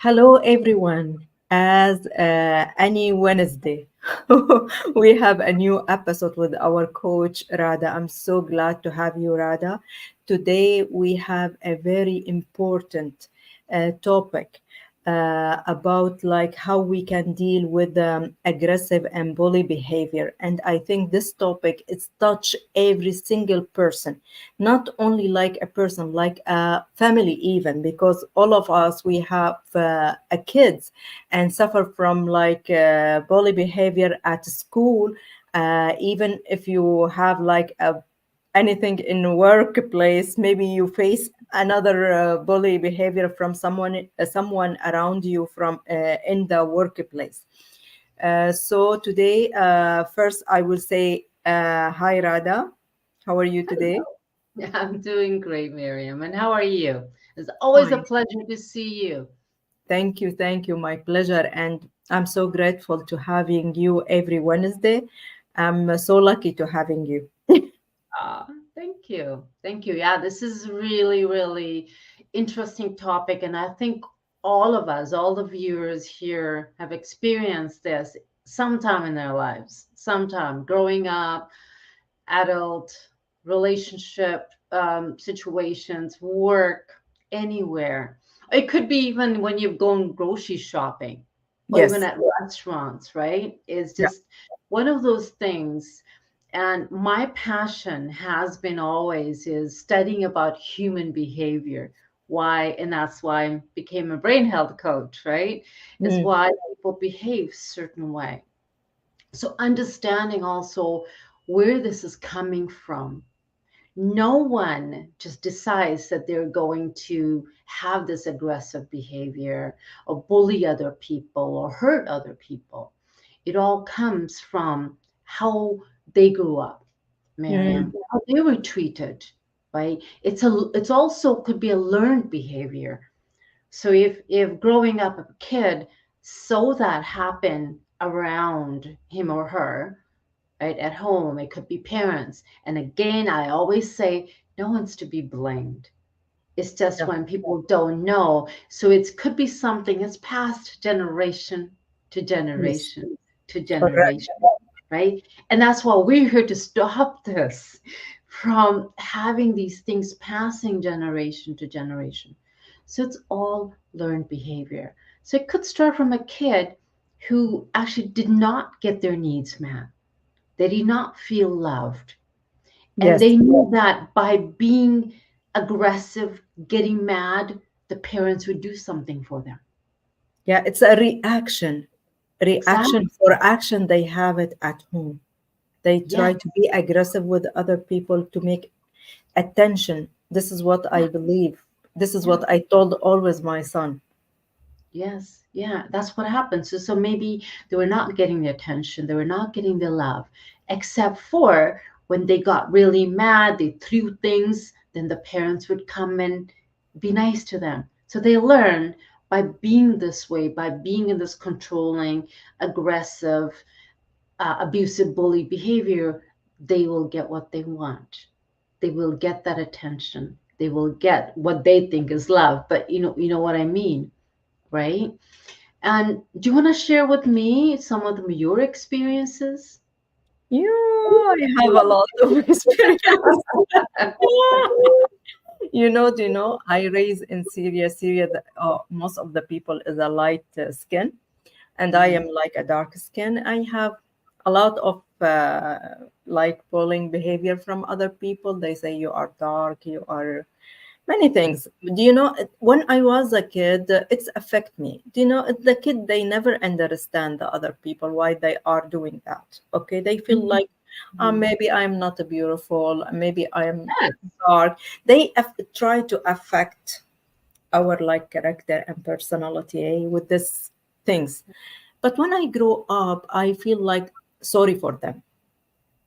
Hello, everyone. As any Wednesday, we have a new episode with our coach, Radha. I'm so glad to have you, Radha. Today, we have a very important topic about like how we can deal with aggressive and bully behavior. And I think this topic is touch every single person, not only like a person, like a family even, because all of us we have a kids and suffer from like bully behavior at school. Even if you have like a anything in workplace, maybe you face another bully behavior from someone around you from in the workplace. So today, first I will say hi, Radha. How are you today? Yeah, I'm doing great, Mariam. And how are you? It's always a Fine. pleasure to see you. Thank you. My pleasure. And I'm so grateful to having you every Wednesday. I'm so lucky to having you. Ah, thank you. Thank you. Yeah, this is really, really interesting topic. And I think all of us, all the viewers here have experienced this sometime in their lives, sometime growing up, adult, relationship situations, work, anywhere. It could be even when you've gone grocery shopping or even Yes. at restaurants, right? It's Yeah. just one of those things. And my passion has been always is studying about human behavior. Why, and that's why I became a brain health coach, right? Is Mm. why people behave certain way. So understanding also where this is coming from. No one just decides that they're going to have this aggressive behavior or bully other people or hurt other people. It all comes from how they grew up, Mm. Mariam, how they were treated, right? It's also could be a learned behavior. So if growing up a kid saw that happen around him or her, right, at home, it could be parents. And again, I always say no one's to be blamed. It's just Yeah. when people don't know. So it could be something that's passed generation to Yes. generation to Correct. generation, right? And that's why we're here to stop this from having these things passing generation to generation. So it's all learned behavior. So it could start from a kid who actually did not get their needs met. They did not feel loved. And Yes. they knew that by being aggressive, getting mad, the parents would do something for them. Yeah. It's a reaction. Exactly. Reaction for action. They have it at home. They Yes. try to be aggressive with other people to make attention. This is what I Yeah. believe. This is Yeah. what I told always my son. Yes. Yeah. That's what happens. So maybe they were not getting the attention. They were not getting the love, except for when they got really mad, they threw things, then the parents would come and be nice to them. So they learned by being this way, by being in this controlling, aggressive, abusive bully behavior, they will get what they want. They will get that attention. They will get what they think is love. But you know what I mean, right? And do you want to share with me some of your experiences? Yeah, I have a lot of experience. Do you know, I raise in Syria. Syria, most of the people is a light skin, and I Mhm. am like a dark skin. I have a lot of like bullying behavior from other people. They say you are dark, you are many things. Do you know, when I was a kid, it's affect me. Do you know, the kid, they never understand the other people, why they are doing that. Okay, they feel Mhm. like Mhm. maybe I'm not beautiful, maybe I'm Yes. dark. They try to affect our like character and personality with these things. But when I grow up, I feel like sorry for them.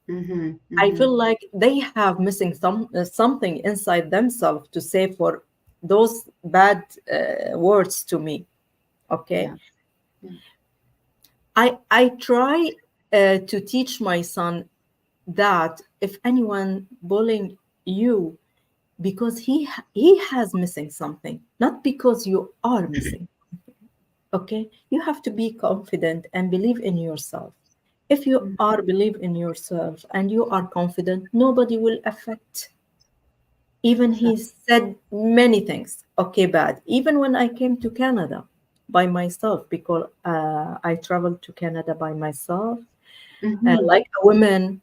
Mhm. I feel Mhm. like they have missing something inside themselves to say for those bad words to me. Okay, Yeah. Yeah. I try to teach my son that if anyone bullying you, because he has missing something, not because you are missing. Okay, you have to be confident and believe in yourself. If you are believe in yourself and you are confident, nobody will affect. Even he said many things, okay, bad. Even when I came to Canada by myself, because I traveled to Canada by myself, Mm-hmm. like a woman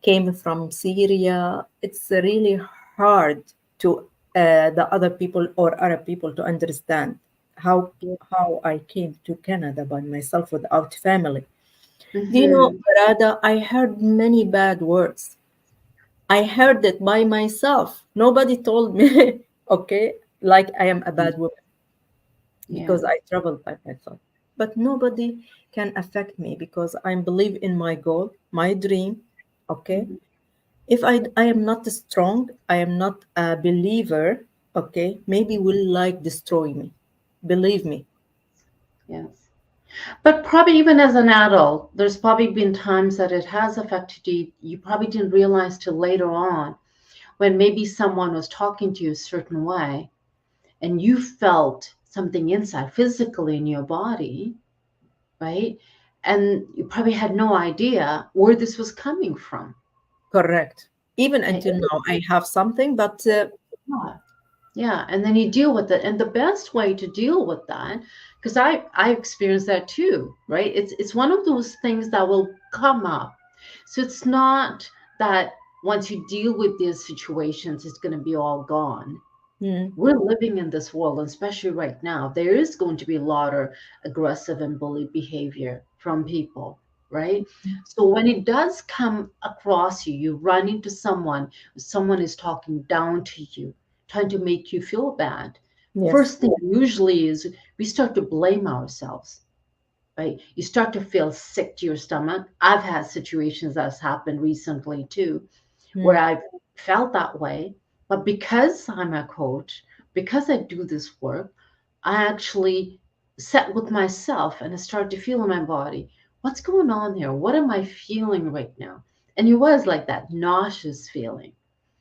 came from Syria, it's really hard to the other people or Arab people to understand how how I came to Canada by myself without family. Do you know, Mm-hmm. Radha, I heard many bad words. I heard it by myself. Nobody told me, okay, like I am a bad woman Yeah. because I traveled by myself. But nobody can affect me because I believe in my goal, my dream, okay? Mm-hmm. If I am not strong, I am not a believer, okay, maybe will like destroy me. Believe me. Yes. But probably even as an adult, there's probably been times that it has affected you. You probably didn't realize till later on when maybe someone was talking to you a certain way and you felt something inside physically in your body, right? And you probably had no idea where this was coming from. Correct. Even Okay. until now, I have something, but Yeah. Yeah, and then you deal with it. And the best way to deal with that, because I experienced that too, right? It's one of those things that will come up. So it's not that once you deal with these situations, it's going to be all gone. mm, We're living in this world, and especially right now, there is going to be a lot of aggressive and bully behavior from people, right? So when it does come across you, you run into someone is talking down to you, trying to make you feel bad. yes. First thing usually is we start to blame ourselves, right? You start to feel sick to your stomach. I've had situations that's happened recently too, where Mm, I've felt that way. But because I'm a coach, because I do this work, I actually sat with myself and I started to feel in my body, what's going on here? What am I feeling right now? And it was like that nauseous feeling.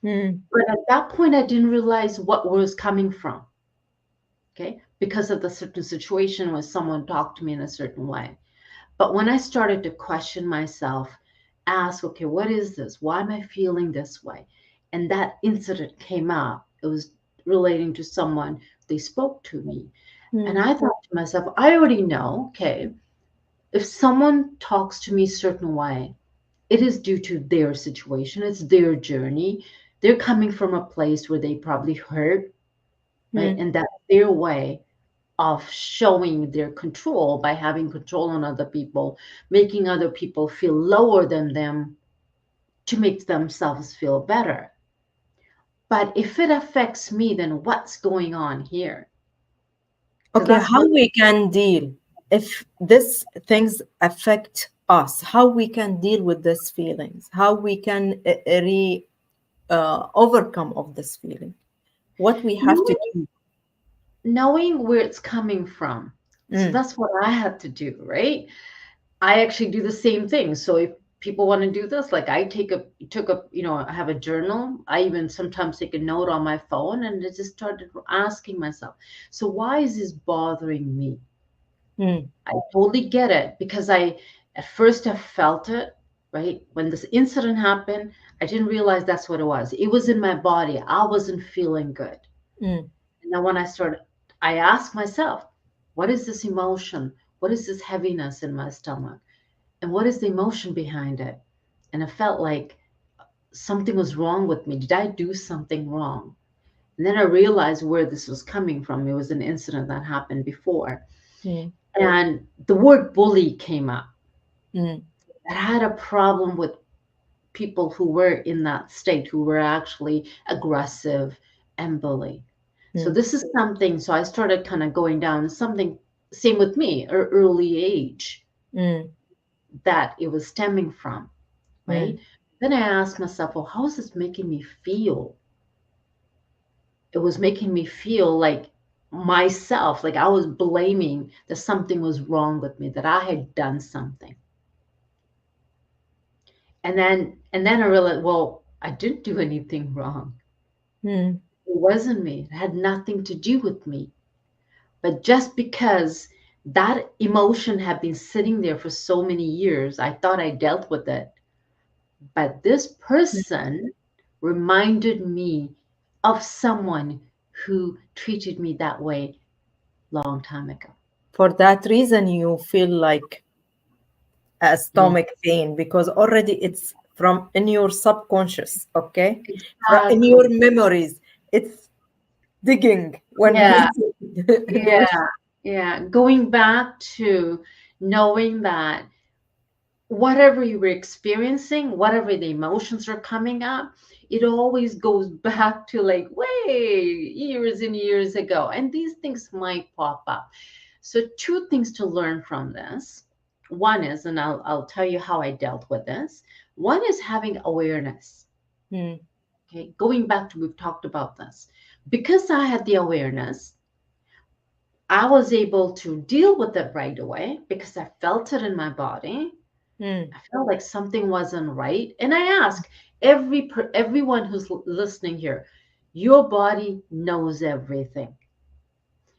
mm, But at that point, I didn't realize what was coming from, okay? Because of the certain situation where someone talked to me in a certain way. But when I started to question myself, ask, okay, what is this? Why am I feeling this way? And that incident came up. It was relating to someone, they spoke to me. And mm, I thought to myself, I already know, okay, if someone talks to me a certain way, it is due to their situation, it's their journey. They're coming from a place where they probably hurt, right? mm. And that's their way of showing their control by having control on other people, making other people feel lower than them to make themselves feel better. But if it affects me, then what's going on here? Because Okay, that's how one. we can deal if these things affect us, how we can deal with these feelings, how we can overcome of this feeling, what we have to knowing, do. knowing where it's coming from. So Mm, that's what I had to do, right? I actually do the same thing. So if people want to do this, like I took a, I have a journal. I even sometimes take a note on my phone and I just started asking myself, so why is this bothering me? mm, I totally get it because at first I felt it, right? When this incident happened, I didn't realize that's what it was. It was in my body. I wasn't feeling good. mm, And then when I asked myself, what is this emotion? What is this heaviness in my stomach? And what is the emotion behind it? And I felt like something was wrong with me. Did I do something wrong? And then I realized where this was coming from. It was an incident that happened before. mm, And the word bully came up. mm, I had a problem with people who were in that state, who were actually aggressive and bully. So mm, this is something, so I started kind of going down something, same with me, early age, mm, that it was stemming from, right? mm. Then I asked myself, well, how is this making me feel? It was making me feel like myself, like I was blaming that something was wrong with me, that I had done something. And then I realized, well, I didn't do anything wrong. It wasn't me. It had nothing to do with me. But just because That emotion had been sitting there for so many years. I thought I dealt with it. But this person reminded me of someone who treated me that way long time ago. For that reason, you feel like a Yeah, stomach pain because already it's from in your subconscious, okay? In exactly. your memories, it's digging when we Yeah, say emotion. yeah, yeah. Going back to knowing that whatever you were experiencing, whatever the emotions are coming up, it always goes back to like way years and years ago. And these things might pop up. So two things to learn from this. One is, and I'll tell you how I dealt with this. One is having awareness. Hmm, Okay, going back to we've talked about this. Because I had the awareness, I was able to deal with it right away because I felt it in my body. hmm, I felt like something wasn't right. And I ask everyone who's listening here, your body knows everything.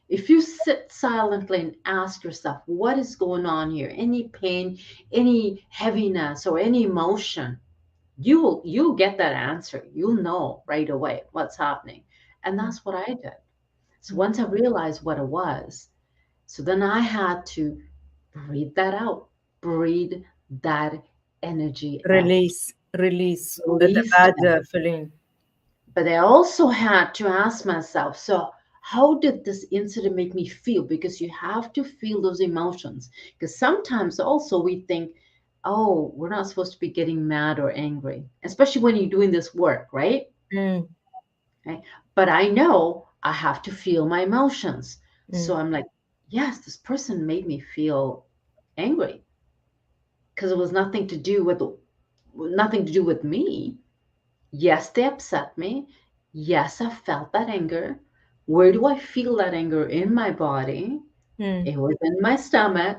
If you sit silently and ask yourself, what is going on here? Any pain, any heaviness, or any emotion, you'll get that answer. You'll know right away what's happening. And hmm, that's what I did. So hmm. once I realized what it was, so then I had to breathe that out, breathe that energy out, Release the release bad that. feeling. But I also had to ask myself, so how did this incident make me feel? Because you have to feel those emotions. Because sometimes also we think, oh, we're not supposed to be getting mad or angry, especially when you're doing this work, right? Mm, Okay. But I know I have to feel my emotions. So mm, I'm like, yes, this person made me feel angry because it was nothing to do with me. Yes, they upset me. Yes, I felt that anger. Where do I feel that anger in my body? mm, It was in my stomach.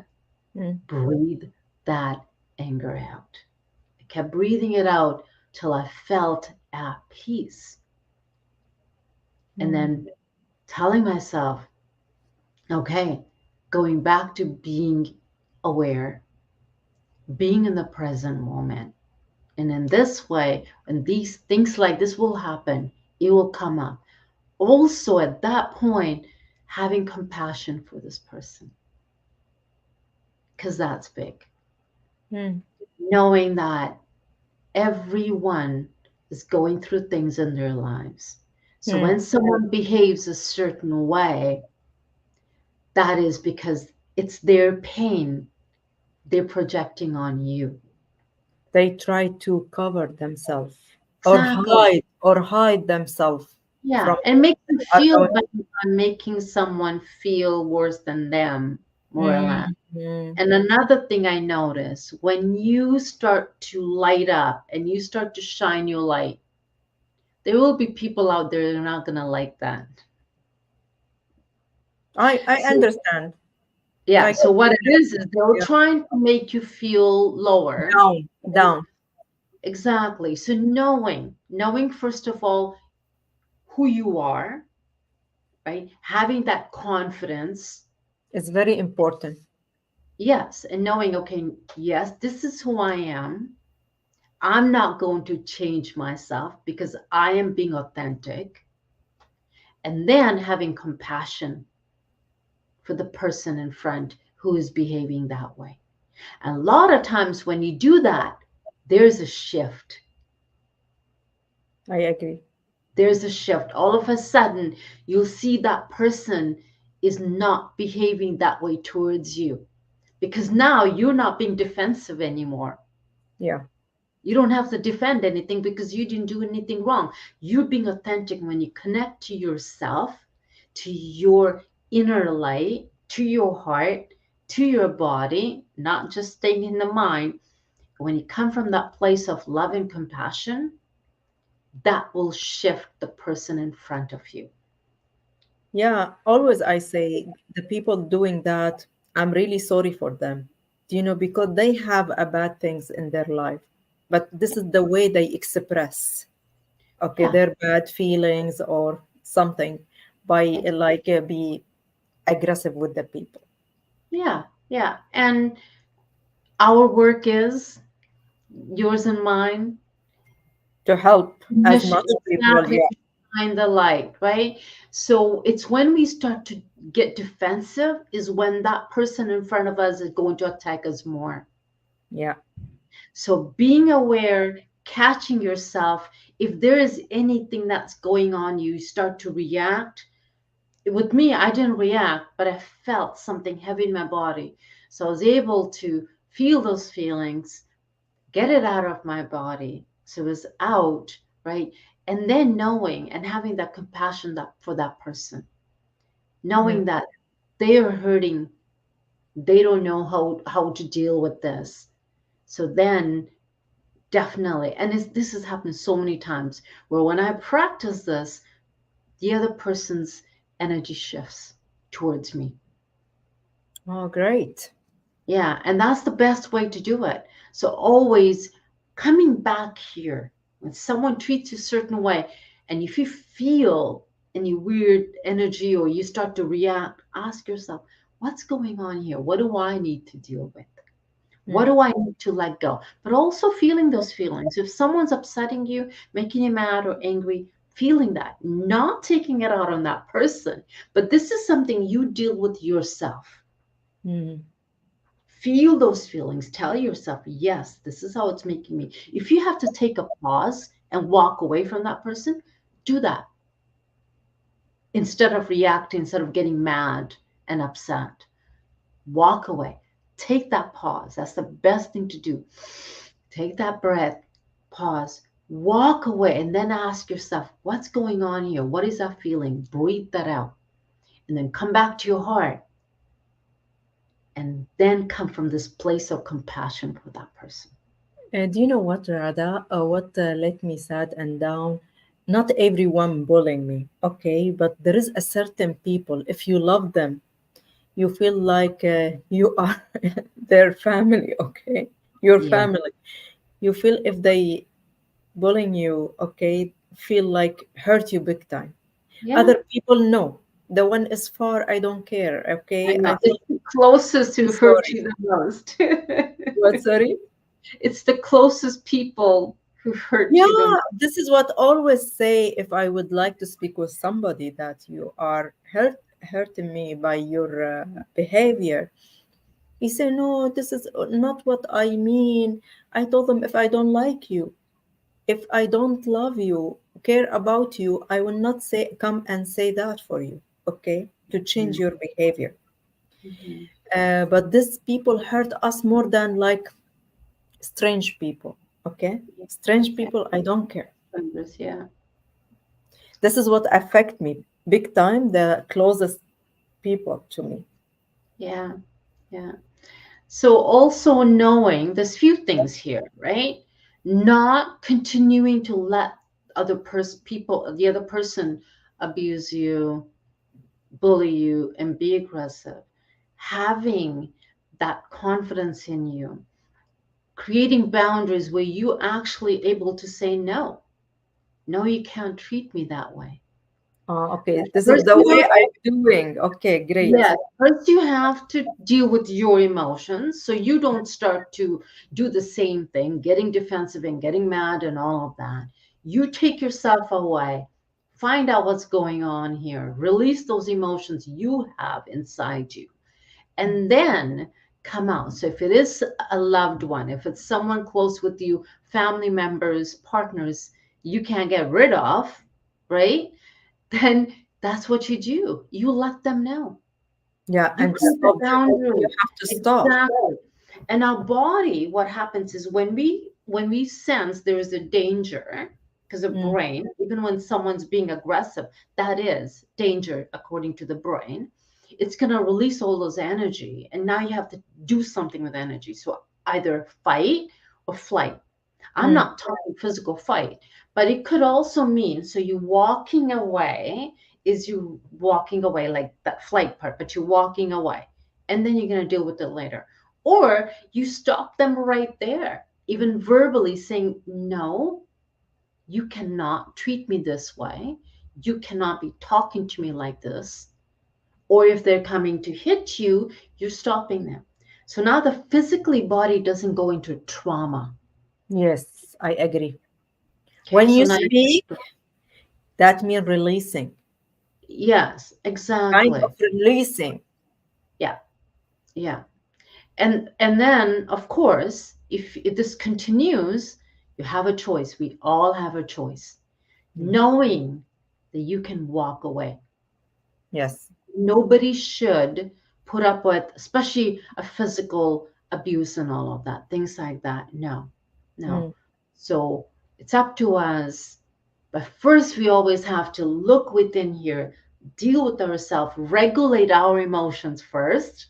mm, Breathe that anger out. I kept breathing it out till I felt at peace. And mm. then telling myself, okay, going back to being aware, being in the present moment. And in this way, when these things like this will happen, it will come up. Also, at that point, having compassion for this person, because that's big. Mm, Knowing that everyone is going through things in their lives. So mm. when someone behaves a certain way, that is because it's their pain they're projecting on you. They try to cover themselves Exactly. or hide themselves from Yeah. And make them feel around. better by making someone feel worse than them, more or less. Mm, mm. And another thing I notice when you start to light up and you start to shine your light, there will be people out there that are not going to like that. I So, understand. yeah. I So, what it is they're yeah, trying to make you feel lower. down, down. Exactly. So, knowing first of all who you are, right? Having that confidence. It's very important. Yes. And knowing, okay, yes, this is who I am. I'm not going to change myself because I am being authentic. And then having compassion for the person in front who is behaving that way. And a lot of times when you do that, there's a shift. I agree. There's a shift. All of a sudden, you'll see that person is not behaving that way towards you because now you're not being defensive anymore. Yeah, You don't have to defend anything because you didn't do anything wrong. You're being authentic when you connect to yourself, to your inner light, to your heart, to your body, not just staying in the mind. When you come from that place of love and compassion, that will shift the person in front of you. yeah. Always I say the people doing that, I'm really sorry for them. Because they have a bad things in their life, but this is the way they express, okay, Yeah, their bad feelings or something by be aggressive with the people. Yeah, yeah. And our work is, yours and mine, To help as much people, exactly, yeah. to shine the light, right? So it's when we start to get defensive is when that person in front of us is going to attack us more. Yeah. So being aware, catching yourself, if there is anything that's going on, you start to react. With me, I didn't react, but I felt something heavy in my body. So I was able to feel those feelings, get it out of my body. So it was out, right? And then knowing and having that compassion that for that person, Mm. knowing that they are hurting, they don't know how to deal with this. So then definitely, and this has happened so many times where when I practice this, the other person's energy shifts towards me. Oh, great. Yeah, and that's the best way to do it. So always coming back here when someone treats you a certain way, and if you feel any weird energy or you start to react, ask yourself, what's going on here? What do I need to deal with? What Mm. do I need to let go? But also feeling those feelings. If someone's upsetting you, making you mad or angry, feeling that, not taking it out on that person, but this is something you deal with yourself. Mm. Feel those feelings. Tell yourself, yes, this is how it's making me. If you have to take a pause and walk away from that person, do that instead of reacting, instead of getting mad and upset. Walk away. Take that pause. That's the best thing to do. Take that breath, pause, walk away, and then ask yourself, what's going on here? What is that feeling? Breathe that out. And then come back to your heart and then come from this place of compassion for that person. Do you know what, Radha? What let me sad and down? Not everyone bullying me, okay? But there is a certain people, if you love them, you feel like you are their family, okay? Your Yeah. family. You feel if they bullying you, okay, feel like hurt you big time. Yeah. Other people, no. The one is far, I don't care, I okay? I know. feel It's the closest I'm who hurt sorry. you the most. What, sorry? It's the closest people who hurt you the Yeah, most. this is what always say if I would like to speak with somebody that you are hurting me by your behavior. He said, no, this is not what I mean. I told them if I don't like you, if I don't love you, care about you, I will not say come and say that for you, okay? To change your behavior. Mhm. But these people hurt us more than like strange people, okay? Yeah. Strange Yeah. people, I don't care. Yeah. This is what affect me big time, the closest people to me. Yeah. Yeah. So also knowing there's few things here, right? Not continuing to let the other person abuse you, bully you, and be aggressive. Having that confidence in you, creating boundaries where you actually able to say no. No, you can't treat me that way. Okay, this is First the you way have I'm doing. Okay, great. Yes, first you have to deal with your emotions so you don't start to do the same thing, getting defensive and getting mad and all of that. You take yourself away, find out what's going on here, release those emotions you have inside you, and then come out. So if it is a loved one, if it's someone close with you, family members, partners you can't get rid of, right? Then that's what you do. You let them know, Yeah, you and create the stop them. You boundary. have to stop. Exactly. And our body, what happens is when we sense there is a danger, because the Mm. brain, even when someone's being aggressive, that is danger according to the brain. It's gonna release all those energy, and now you have to do something with energy. So either fight or flight. I'm Mm. not talking physical fight, but it could also mean so you walking away is you walking away like that flight part, but you're walking away and then you're going to deal with it later. Or you stop them right there, even verbally saying, no, you cannot treat me this way. You cannot be talking to me like this. or if they're coming to hit you, you're stopping them. So now the physically body doesn't go into trauma. Yes, I agree. Okay, When so you now, speak, that means releasing, yes, kind of exactly. releasing. Yeah, yeah. And then of course, if this continues, you have a choice. We all have a choice. Mm. Knowing that you can walk away. Yes. Nobody should put up with, especially a physical abuse and all of that, things like that. No, no. Mm. So it's up to us. But first, we always have to look within here, deal with ourselves, regulate our emotions first,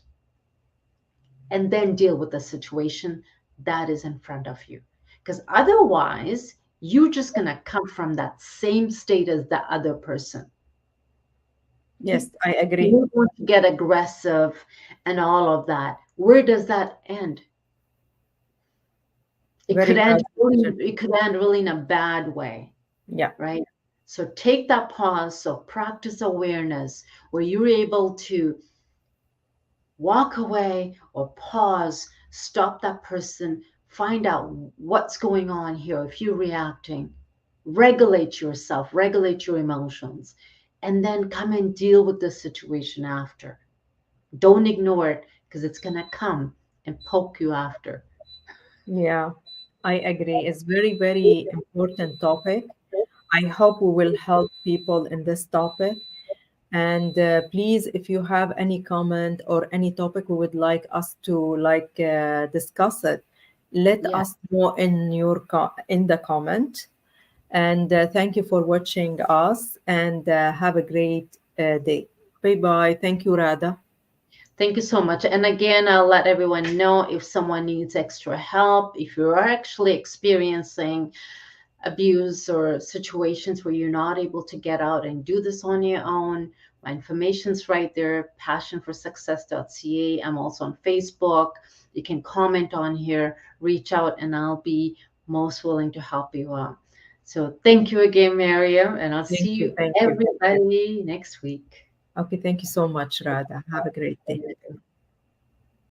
and then deal with the situation that is in front of you. Because otherwise, you're just going to come from that same state as the other person. Yes, I agree. You're going to get aggressive and all of that. Where does that end? It Very could bad end decision. really, it could end really in a bad way, Yeah. right? So take that pause. So practice awareness where you're able to walk away or pause, stop that person, find out what's going on here. If you're reacting, regulate yourself, regulate your emotions, and then come and deal with the situation after. Don't ignore it because it's going to come and poke you after. Yeah, I agree. It's very, very important topic. I hope we will help people in this topic. And please, if you have any comment or any topic we would like us to discuss it, let Yeah. us know in in the comment. And thank you for watching us. And have a great day. Bye bye. Thank you, Radha. Thank you so much. And again, I'll let everyone know if someone needs extra help, if you are actually experiencing abuse or situations where you're not able to get out and do this on your own. My information's right there, passionforsuccess.ca. I'm also on Facebook. You can comment on here, reach out, and I'll be most willing to help you out. So thank you again, Mariam, and I'll see Thank you. you Thank you. everybody next week. Okay. Thank you so much, Radha. Have a great day.